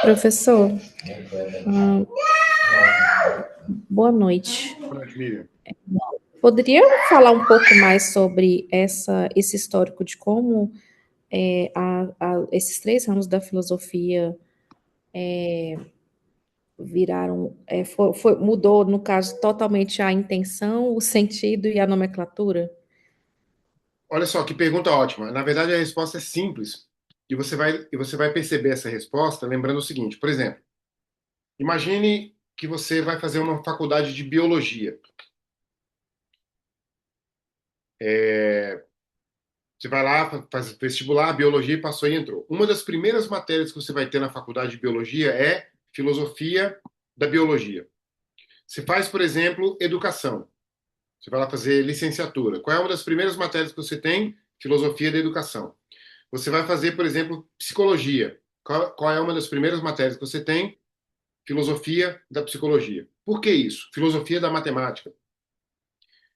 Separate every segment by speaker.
Speaker 1: Professor, hum, boa noite.
Speaker 2: Boa noite, Miriam.
Speaker 1: Poderia falar um pouco mais sobre esse histórico de como esses três ramos da filosofia viraram, mudou, no caso, totalmente a intenção, o sentido e a nomenclatura?
Speaker 2: Olha só, que pergunta ótima. Na verdade, a resposta é simples. E você vai perceber essa resposta lembrando o seguinte: por exemplo, imagine que você vai fazer uma faculdade de biologia. Você vai lá, faz vestibular, biologia, passou e entrou. Uma das primeiras matérias que você vai ter na faculdade de biologia é filosofia da biologia. Você faz, por exemplo, educação. Você vai lá fazer licenciatura. Qual é uma das primeiras matérias que você tem? Filosofia da educação. Você vai fazer, por exemplo, psicologia. Qual é uma das primeiras matérias que você tem? Filosofia da psicologia. Por que isso? Filosofia da matemática.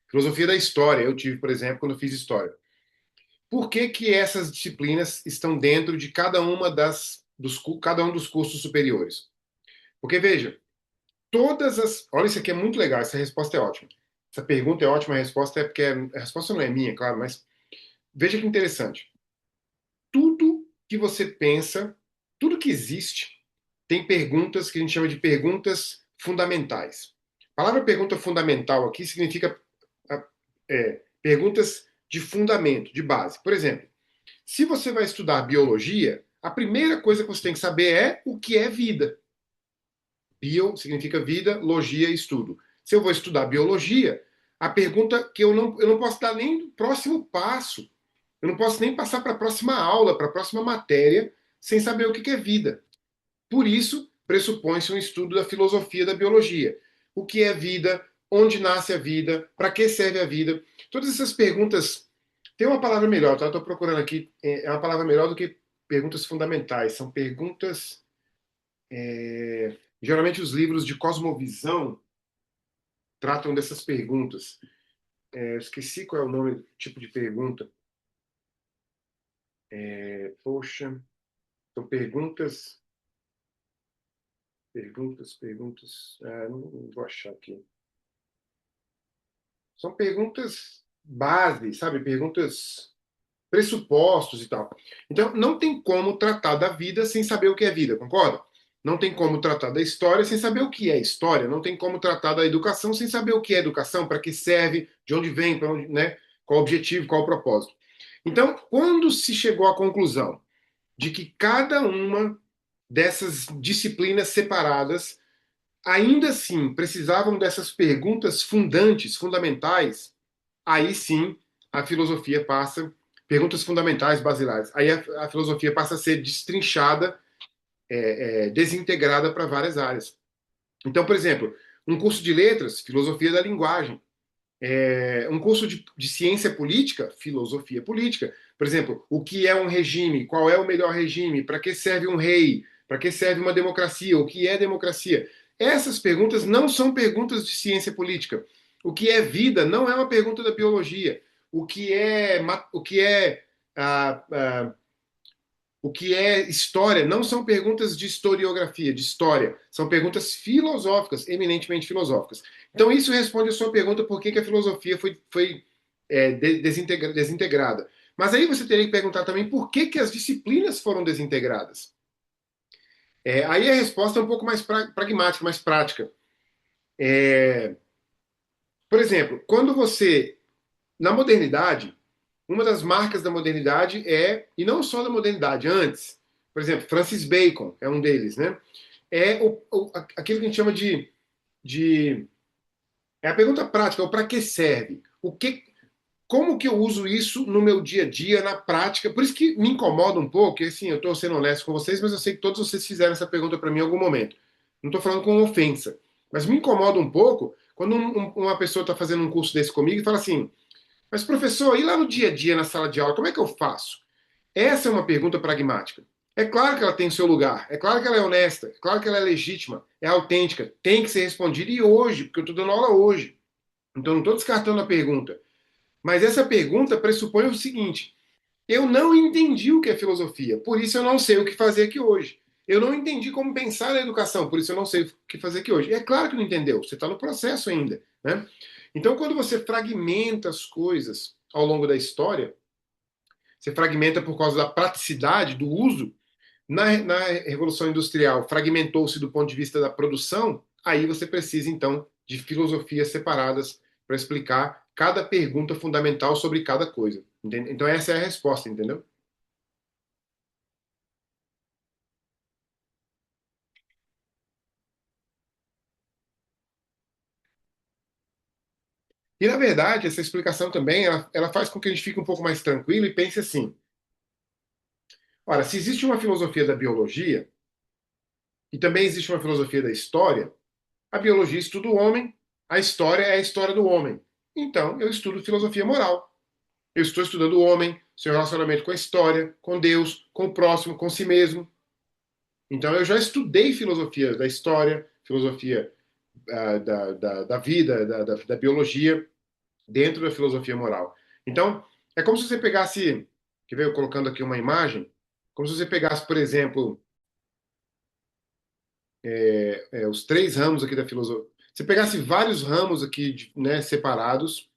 Speaker 2: Filosofia da história. Eu tive, por exemplo, quando eu fiz história. Por que que essas disciplinas estão dentro de cada um dos cursos superiores? Porque, veja, olha, isso aqui é muito legal, essa resposta é ótima. Essa pergunta é ótima, a resposta é porque a resposta não é minha, claro, mas veja que interessante. Tudo que você pensa, tudo que existe, tem perguntas que a gente chama de perguntas fundamentais. A palavra pergunta fundamental aqui significa perguntas de fundamento, de base. Por exemplo, se você vai estudar biologia, a primeira coisa que você tem que saber é o que é vida. Bio significa vida, logia, estudo. Se eu vou estudar biologia, a pergunta que eu não posso dar nem o próximo passo, eu não posso nem passar para a próxima aula, para a próxima matéria, sem saber o que é vida. Por isso, pressupõe-se um estudo da filosofia da biologia. O que é vida? Onde nasce a vida? Para que serve a vida? Todas essas perguntas. Tem uma palavra melhor, tá? Estou procurando aqui. É uma palavra melhor do que perguntas fundamentais. São perguntas. Geralmente, os livros de cosmovisão tratam dessas perguntas. Eu esqueci qual é o nome, tipo de pergunta. Poxa, são perguntas. Perguntas. Não vou achar aqui. São perguntas base, sabe? Perguntas, pressupostos e tal. Então, não tem como tratar da vida sem saber o que é vida, concorda? Não tem como tratar da história sem saber o que é história. Não tem como tratar da educação sem saber o que é educação, para que serve, de onde vem, para onde, né? Qual o objetivo, qual o propósito. Então, quando se chegou à conclusão de que cada uma dessas disciplinas separadas ainda assim precisavam dessas perguntas fundantes, fundamentais, aí sim a filosofia passa, perguntas fundamentais, basilares, aí a filosofia passa a ser destrinchada, desintegrada para várias áreas. Então, por exemplo, um curso de letras, filosofia da linguagem. Um curso de ciência política, filosofia política. Por exemplo, o que é um regime? Qual é o melhor regime? Para que serve um rei? Para que serve uma democracia? O que é democracia? Essas perguntas não são perguntas de ciência política. O que é vida não é uma pergunta da biologia. Ah, ah, o que é história não são perguntas de historiografia, de história. São perguntas filosóficas, eminentemente filosóficas. Então, isso responde a sua pergunta por que a filosofia foi desintegrada. Mas aí você teria que perguntar também por que as disciplinas foram desintegradas. Aí a resposta é um pouco mais pragmática, mais prática. É, por exemplo, quando você, na modernidade, uma das marcas da modernidade e não só da modernidade, antes, por exemplo, Francis Bacon é um deles, né? Aquilo que a gente chama de é a pergunta prática, o para que serve? Como que eu uso isso no meu dia a dia, na prática? Por isso que me incomoda um pouco, e assim, eu estou sendo honesto com vocês, mas eu sei que todos vocês fizeram essa pergunta para mim em algum momento. Não estou falando com ofensa, mas me incomoda um pouco quando uma pessoa está fazendo um curso desse comigo e fala assim: mas professor, e lá no dia a dia, na sala de aula, como é que eu faço? Essa é uma pergunta pragmática. É claro que ela tem o seu lugar, é claro que ela é honesta, é claro que ela é legítima, é autêntica, tem que ser respondida e hoje, porque eu estou dando aula hoje. Então não estou descartando a pergunta. Mas essa pergunta pressupõe o seguinte: eu não entendi o que é filosofia, por isso eu não sei o que fazer aqui hoje. eu não entendi como pensar na educação, por isso eu não sei o que fazer aqui hoje. E é claro que não entendeu, você está no processo ainda, né? Então, quando você fragmenta as coisas ao longo da história, você fragmenta por causa da praticidade, do uso. Na Revolução Industrial, fragmentou-se do ponto de vista da produção, aí você precisa, então, de filosofias separadas para explicar cada pergunta fundamental sobre cada coisa. Entende? Então, essa é a resposta, entendeu? E, na verdade, essa explicação também, ela faz com que a gente fique um pouco mais tranquilo e pense assim, ora, se existe uma filosofia da biologia, e também existe uma filosofia da história, a biologia estuda o homem, a história é a história do homem. Então, eu estudo filosofia moral. Eu estou estudando o homem, seu relacionamento com a história, com Deus, com o próximo, com si mesmo. Então, eu já estudei filosofia da história, filosofia da vida, da biologia, dentro da filosofia moral. Então, é como se você pegasse, que veio colocando aqui uma imagem, como se você pegasse, por exemplo, os três ramos aqui da filosofia. Você pegasse vários ramos aqui, né, separados,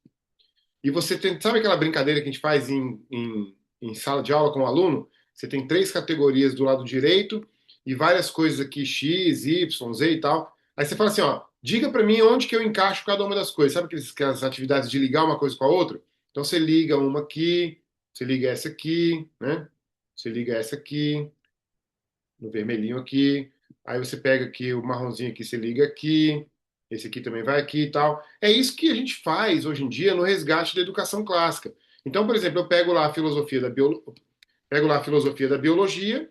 Speaker 2: e você tem, sabe aquela brincadeira que a gente faz em sala de aula com o aluno? Você tem três categorias do lado direito e várias coisas aqui, X, Y, Z e tal. Aí você fala assim, ó, diga para mim onde que eu encaixo cada uma das coisas. Sabe aquelas atividades de ligar uma coisa com a outra? Então você liga uma aqui, você liga essa aqui, né? Você liga essa aqui, no vermelhinho aqui. Aí você pega aqui o marronzinho aqui, você liga aqui. Esse aqui também vai aqui e tal. É isso que a gente faz hoje em dia no resgate da educação clássica. Então, por exemplo, eu pego lá a filosofia pego lá a filosofia da biologia.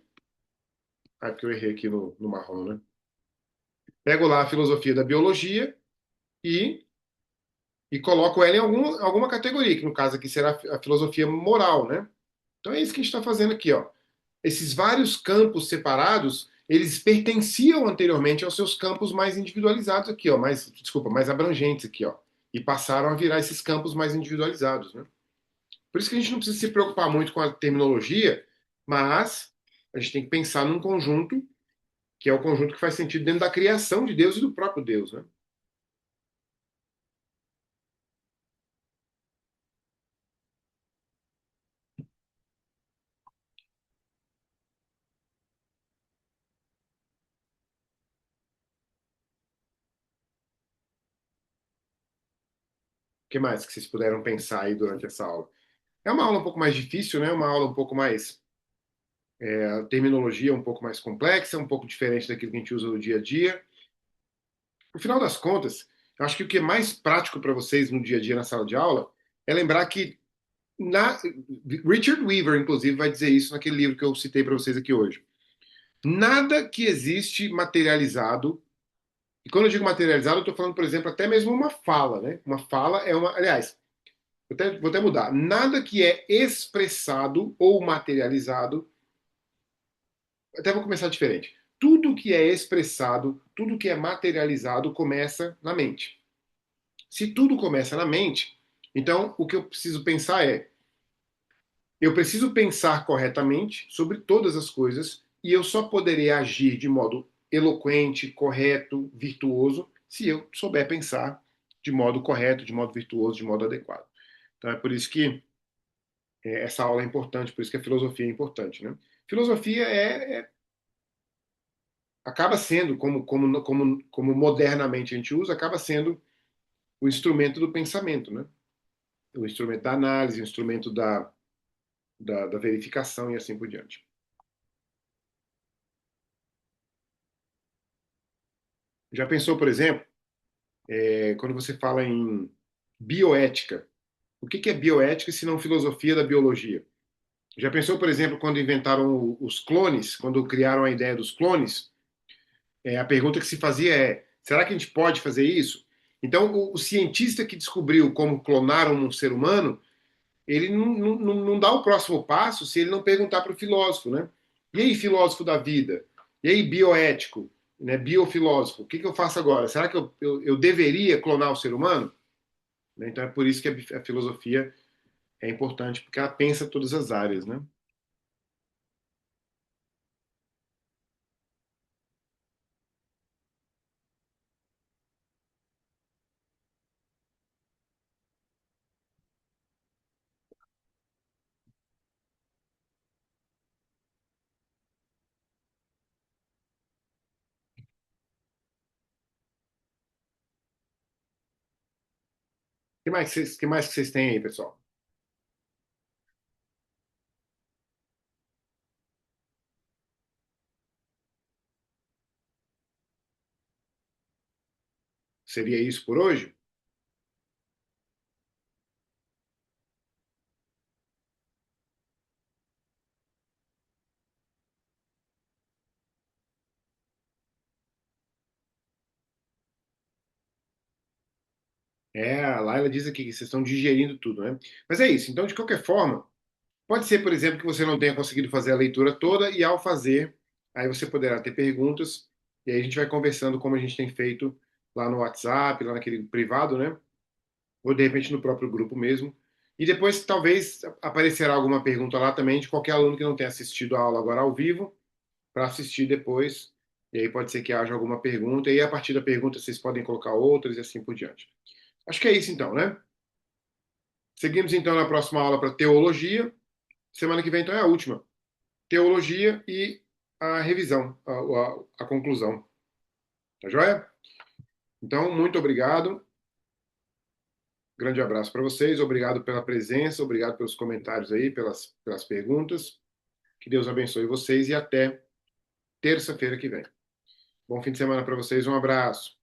Speaker 2: Ah, porque eu errei aqui no marrom, né? Pego lá a filosofia da biologia e, e coloco ela em alguma categoria, que no caso aqui será a filosofia moral, né? Então é isso que a gente está fazendo aqui, ó. Esses vários campos separados, eles pertenciam anteriormente aos seus campos mais individualizados aqui, ó, mais abrangentes aqui, ó, e passaram a virar esses campos mais individualizados, né? Por isso que a gente não precisa se preocupar muito com a terminologia, mas a gente tem que pensar num conjunto que é o conjunto que faz sentido dentro da criação de Deus e do próprio Deus, né? O que mais que vocês puderam pensar aí durante essa aula? É uma aula um pouco mais difícil, né? Uma aula um pouco mais a terminologia um pouco mais complexa, um pouco diferente daquilo que a gente usa no dia a dia. No final das contas, eu acho que o que é mais prático para vocês no dia a dia na sala de aula é lembrar que na, Richard Weaver, inclusive, vai dizer isso naquele livro que eu citei para vocês aqui hoje. Nada que existe materializado, e quando eu digo materializado, eu estou falando, por exemplo, até mesmo uma fala, né? Uma fala é uma. Aliás, vou até mudar. Nada que é expressado ou materializado, até vou começar diferente. Tudo que é expressado, tudo que é materializado começa na mente. Se tudo começa na mente, então o que eu preciso pensar é: eu preciso pensar corretamente sobre todas as coisas e eu só poderei agir de modo eloquente, correto, virtuoso, se eu souber pensar de modo correto, de modo virtuoso, de modo adequado. Então é por isso que essa aula é importante, por isso que a filosofia é importante, né? Filosofia acaba sendo, como modernamente a gente usa, acaba sendo o instrumento do pensamento, né? O instrumento da análise, o instrumento da verificação e assim por diante. Já pensou, por exemplo, quando você fala em bioética? O que é bioética se não filosofia da biologia? Já pensou, por exemplo, quando inventaram os clones, quando criaram a ideia dos clones? A pergunta que se fazia é: será que a gente pode fazer isso? Então, o cientista que descobriu como clonar um ser humano, ele não dá o próximo passo se ele não perguntar para o filósofo, né? E aí, filósofo da vida? E aí, bioético? Né? Biofilósofo? O que eu faço agora? Será que eu deveria clonar o ser humano? Né? Então, é por isso que a filosofia é importante, porque ela pensa todas as áreas, né? que mais que vocês têm aí, pessoal? Seria isso por hoje? É, a Laila diz aqui que vocês estão digerindo tudo, né? Mas é isso. Então, de qualquer forma, pode ser, por exemplo, que você não tenha conseguido fazer a leitura toda e ao fazer, aí você poderá ter perguntas e aí a gente vai conversando como a gente tem feito lá no WhatsApp, lá naquele privado, né? Ou de repente no próprio grupo mesmo. E depois talvez aparecerá alguma pergunta lá também de qualquer aluno que não tenha assistido a aula agora ao vivo, para assistir depois. E aí pode ser que haja alguma pergunta, e aí, a partir da pergunta vocês podem colocar outras e assim por diante. Acho que é isso então, né? Seguimos então na próxima aula para teologia. Semana que vem então é a última. Teologia e a revisão, a conclusão. Tá joia? Então, muito obrigado. Grande abraço para vocês. Obrigado pela presença, obrigado pelos comentários aí, pelas perguntas. Que Deus abençoe vocês e até terça-feira que vem. Bom fim de semana para vocês. Um abraço.